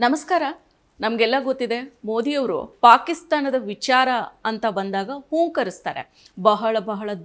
ನಮಸ್ಕಾರ. ನಮಗೆಲ್ಲ ಗೊತ್ತಿದೆ, ಮೋದಿಯವರು ಪಾಕಿಸ್ತಾನದ ವಿಚಾರ ಅಂತ ಬಂದಾಗ ಹೂಂಕರಿಸ್ತಾರೆ, ಬಹಳ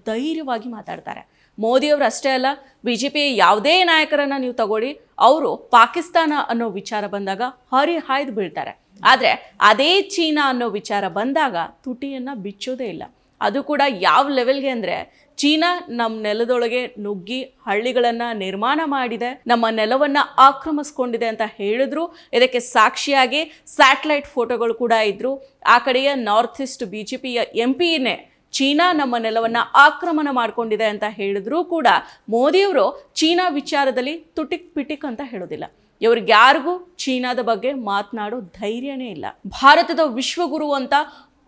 ಧೈರ್ಯವಾಗಿ ಮಾತಾಡ್ತಾರೆ. ಮೋದಿಯವರು ಅಷ್ಟೇ ಅಲ್ಲ, BJP ಯಾವುದೇ ನಾಯಕರನ್ನು ನೀವು ತಗೊಳ್ಳಿ, ಅವರು ಪಾಕಿಸ್ತಾನ ಅನ್ನೋ ವಿಚಾರ ಬಂದಾಗ ಹಾಯ್ದು ಬೀಳ್ತಾರೆ. ಆದರೆ ಅದೇ ಚೀನಾ ಅನ್ನೋ ವಿಚಾರ ಬಂದಾಗ ತುಟಿಯನ್ನು ಬಿಚ್ಚೋದೇ ಇಲ್ಲ. ಅದು ಕೂಡ ಯಾವ ಲೆವೆಲ್ಗೆ ಅಂದರೆ, ಚೀನಾ ನಮ್ಮ ನೆಲದೊಳಗೆ ನುಗ್ಗಿ ಹಳ್ಳಿಗಳನ್ನು ನಿರ್ಮಾಣ ಮಾಡಿದೆ, ನಮ್ಮ ನೆಲವನ್ನು ಆಕ್ರಮಿಸ್ಕೊಂಡಿದೆ ಅಂತ ಹೇಳಿದ್ರು. ಇದಕ್ಕೆ ಸಾಕ್ಷಿಯಾಗಿ ಸ್ಯಾಟಲೈಟ್ ಫೋಟೋಗಳು ಕೂಡ ಇದ್ರು. ಆ ಕಡೆಯ ನಾರ್ತ್ ಈಸ್ಟ್ BJPಯ MPನೇ ಚೀನಾ ನಮ್ಮ ನೆಲವನ್ನು ಆಕ್ರಮಣ ಮಾಡಿಕೊಂಡಿದೆ ಅಂತ ಹೇಳಿದ್ರು ಕೂಡ ಮೋದಿಯವರು ಚೀನಾ ವಿಚಾರದಲ್ಲಿ ತುಟಿಕ್ ಪಿಟಿಕ್ ಅಂತ ಹೇಳೋದಿಲ್ಲ. ಇವ್ರಿಗೆ ಯಾರಿಗೂ ಚೀನಾದ ಬಗ್ಗೆ ಮಾತನಾಡೋ ಧೈರ್ಯನೇ ಇಲ್ಲ. ಭಾರತದ ವಿಶ್ವಗುರು ಅಂತ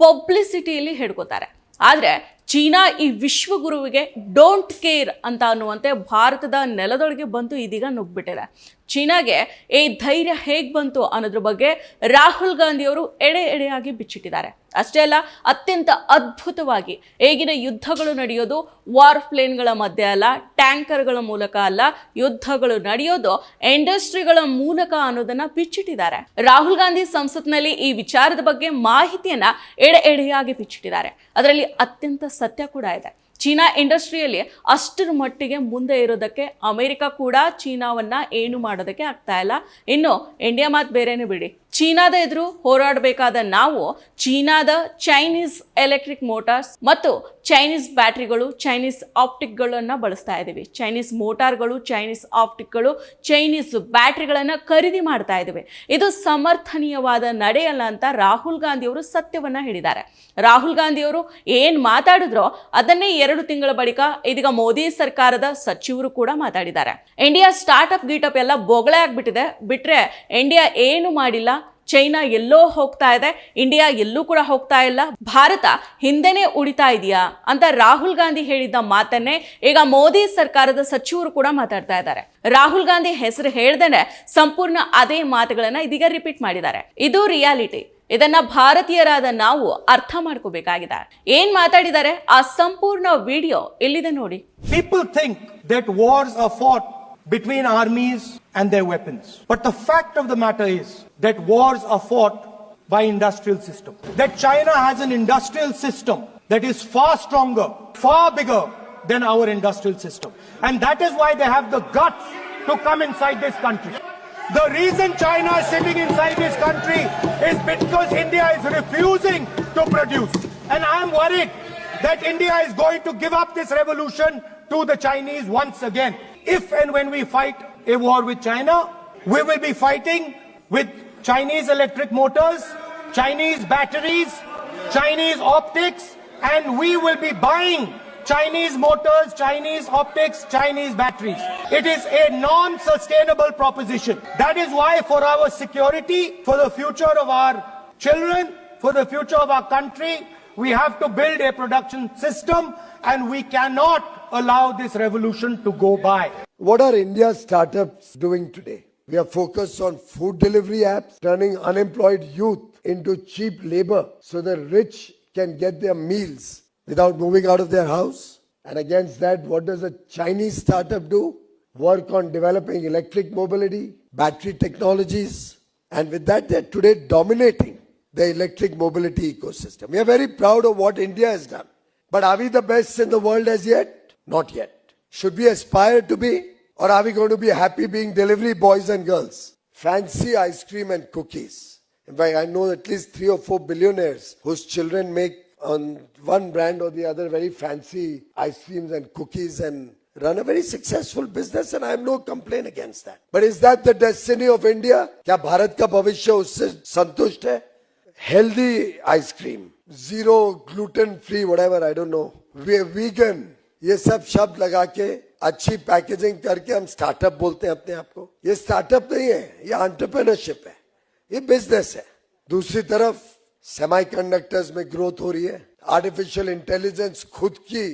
ಪಬ್ಲಿಸಿಟಿಯಲ್ಲಿ ಹೇಳ್ಕೊತಾರೆ. ಆದರೆ ಚೀನಾ ಈ ವಿಶ್ವಗುರುವಿಗೆ ಡೋಂಟ್ ಕೇರ್ ಅಂತ ಅನ್ನುವಂತೆ ಭಾರತದ ನೆಲದೊಳಗೆ ಬಂತು, ಇದೀಗ ನುಗ್ಗಿಬಿಟ್ಟಿದೆ. ಚೀನಾಗೆ ಈ ಧೈರ್ಯ ಹೇಗೆ ಬಂತು ಅನ್ನೋದ್ರ ಬಗ್ಗೆ ರಾಹುಲ್ ಗಾಂಧಿಯವರು ಎಡೆಯಾಗಿ ಬಿಚ್ಚಿಟ್ಟಿದ್ದಾರೆ. ಅಷ್ಟೇ ಅಲ್ಲ, ಅತ್ಯಂತ ಅದ್ಭುತವಾಗಿ ಈಗಿನ ಯುದ್ಧಗಳು ನಡೆಯೋದು ವಾರ್ ಪ್ಲೇನ್ಗಳ ಮಧ್ಯೆ ಅಲ್ಲ, ಟ್ಯಾಂಕರ್ಗಳ ಮೂಲಕ ಅಲ್ಲ, ಯುದ್ಧಗಳು ನಡೆಯೋದು ಇಂಡಸ್ಟ್ರಿಗಳ ಮೂಲಕ ಅನ್ನೋದನ್ನ ಬಿಚ್ಚಿಟ್ಟಿದ್ದಾರೆ. ರಾಹುಲ್ ಗಾಂಧಿ ಸಂಸತ್ನಲ್ಲಿ ಈ ವಿಚಾರದ ಬಗ್ಗೆ ಮಾಹಿತಿಯನ್ನ ಎಡೆಯಾಗಿ ಬಿಚ್ಚಿಟ್ಟಿದ್ದಾರೆ. ಅದರಲ್ಲಿ ಅತ್ಯಂತ ಸತ್ಯ ಕೂಡ ಇದೆ. ಚೀನಾ ಇಂಡಸ್ಟ್ರಿಯಲ್ಲಿ ಅಷ್ಟರ ಮಟ್ಟಿಗೆ ಮುಂದೆ ಇರೋದಕ್ಕೆ ಅಮೆರಿಕ ಕೂಡ ಚೀನಾವನ್ನ ಏನು ಮಾಡೋದಕ್ಕೆ ಆಗ್ತಾ ಇಲ್ಲ. ಇನ್ನು ಇಂಡಿಯಾ ಮಾತು ಬೇರೆನೇ ಬಿಡಿ, ಚೀನಾದ ಎದುರು ಹೋರಾಡಬೇಕಾದ ನಾವು ಚೀನಾದ ಚೈನೀಸ್ ಎಲೆಕ್ಟ್ರಿಕ್ ಮೋಟಾರ್ಸ್ ಮತ್ತು ಚೈನೀಸ್ ಬ್ಯಾಟ್ರಿಗಳು, ಚೈನೀಸ್ ಆಪ್ಟಿಕ್ಗಳನ್ನು ಬಳಸ್ತಾ ಇದ್ದೀವಿ. ಚೈನೀಸ್ ಮೋಟಾರ್ಗಳು, ಚೈನೀಸ್ ಆಪ್ಟಿಕ್ಗಳು, ಚೈನೀಸ್ ಬ್ಯಾಟ್ರಿಗಳನ್ನು ಖರೀದಿ ಮಾಡ್ತಾ ಇದ್ದೀವಿ. ಇದು ಸಮರ್ಥನೀಯವಾದ ನಡೆಯಲ್ಲ ಅಂತ ರಾಹುಲ್ ಗಾಂಧಿಯವರು ಸತ್ಯವನ್ನ ಹೇಳಿದ್ದಾರೆ. ರಾಹುಲ್ ಗಾಂಧಿಯವರು ಏನು ಮಾತಾಡಿದ್ರೋ ಅದನ್ನೇ 2 ತಿಂಗಳ ಬಳಿಕ ಇದೀಗ ಮೋದಿ ಸರ್ಕಾರದ ಸಚಿವರು ಕೂಡ ಮಾತಾಡಿದ್ದಾರೆ. ಇಂಡಿಯಾ ಸ್ಟಾರ್ಟ್ಅಪ್ ಗೀಟಪ್ ಎಲ್ಲ ಬೊಗಳೆ ಆಗ್ಬಿಟ್ಟಿದೆ, ಬಿಟ್ರೆ ಇಂಡಿಯಾ ಏನು ಮಾಡಿಲ್ಲ. ಚೈನಾ ಎಲ್ಲೋ ಹೋಗ್ತಾ ಇದೆ, ಇಂಡಿಯಾ ಎಲ್ಲೂ ಕೂಡ ಹೋಗ್ತಾ ಇಲ್ಲ. ಭಾರತ ಹಿಂದೆನೇ ಉಳಿತಾ ಇದೆಯಾ ಅಂತ ರಾಹುಲ್ ಗಾಂಧಿ ಹೇಳಿದ್ದ ಮಾತನ್ನೇ ಈಗ ಮೋದಿ ಸರ್ಕಾರದ ಸಚಿವರು ಕೂಡ ಮಾತಾಡ್ತಾ ಇದ್ದಾರೆ. ರಾಹುಲ್ ಗಾಂಧಿ ಹೆಸರು ಹೇಳ್ದೇನೆ ಸಂಪೂರ್ಣ ಅದೇ ಮಾತುಗಳನ್ನ ಇದೀಗ ರಿಪೀಟ್ ಮಾಡಿದ್ದಾರೆ. ಇದು ರಿಯಾಲಿಟಿ. ಇದನ್ನ ಭಾರತೀಯರಾದ ನಾವು ಅರ್ಥ ಮಾಡ್ಕೋಬೇಕಾಗಿದೆ. ಏನ್ ಮಾತಾಡಿದ್ದಾರೆ ಆ ಸಂಪೂರ್ಣ ವಿಡಿಯೋ ಇಲ್ಲಿದೆ ನೋಡಿ. People think that wars are fought between armies and their weapons. But the fact of the matter is that wars are fought by industrial system. That China has an industrial system that is far stronger, far bigger than our industrial system. And that is why they have the guts to come inside this country. The reason China is sitting inside this country is because India is refusing to produce. And I am worried that India is going to give up this revolution to the Chinese once again. If and when we fight a war with China, we will be fighting with Chinese electric motors, Chinese batteries, Chinese optics, and we will be buying Chinese motors, Chinese optics, Chinese batteries. It is a non-sustainable proposition. That is why for our security, for the future of our children, for the future of our country, we have to build a production system, and we cannot allow this revolution to go by. What are India's startups doing today? We are focused on food delivery apps, turning unemployed youth into cheap labor so the rich can get their meals without moving out of their house. And against that, what does a Chinese startup do? Work on developing electric mobility, battery technologies. And with that, they're today dominating the electric mobility ecosystem. We are very proud of what India has done. But are we the best in the world as yet? Not yet. Should we aspire to be? Or are we going to be happy being delivery boys and girls? Fancy ice cream and cookies. In fact, I know at least 3 or 4 billionaires whose children make on one brand or the other very fancy ice creams and cookies and run a very successful business, and I have no complaint against that. But is that the destiny of India? क्या भारत का भविष्य उससे संतुष्ट है? Healthy ice cream, zero gluten free, whatever, I don't know. Vegan, ये सब शब्द लगा के अच्छी पैकेजिंग करके हम स्टार्टअप बोलते हैं अपने आप को. ये स्टार्टअप नहीं है, ये एंटरप्रेन्योरशिप है, ये बिजनेस है. दूसरी तरफ सेमीकंडक्टर्स में ग्रोथ हो रही है, आर्टिफिशियल इंटेलिजेंस खुद की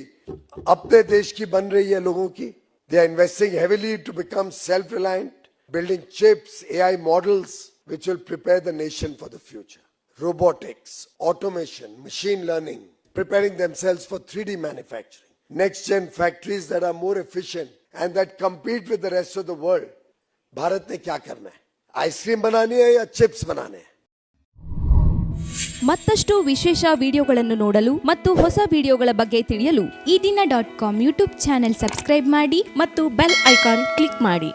अपने देश की बन रही है लोगों की. They are investing heavily to become self reliant, building chips, AI models which will prepare the nation for the future. Robotics, automation, machine learning, preparing themselves for 3D manufacturing. Next gen factories that are more efficient and that compete with the rest of the world. Bharat ने क्या करना है? Ice cream बनानी है या chips बनाने हैं। ಮತ್ತಷ್ಟು ವಿಶೇಷ ವಿಡಿಯೋಗಳನ್ನು ನೋಡಲು ಮತ್ತು ಹೊಸ ವಿಡಿಯೋಗಳ ಬಗ್ಗೆ ತಿಳಿಯಲು EDina.com ಯೂಟ್ಯೂಬ್ ಚಾನೆಲ್ ಸಬ್ಸ್ಕ್ರೈಬ್ ಮಾಡಿ ಮತ್ತು ಬೆಲ್ ಐಕಾನ್ ಕ್ಲಿಕ್ ಮಾಡಿ.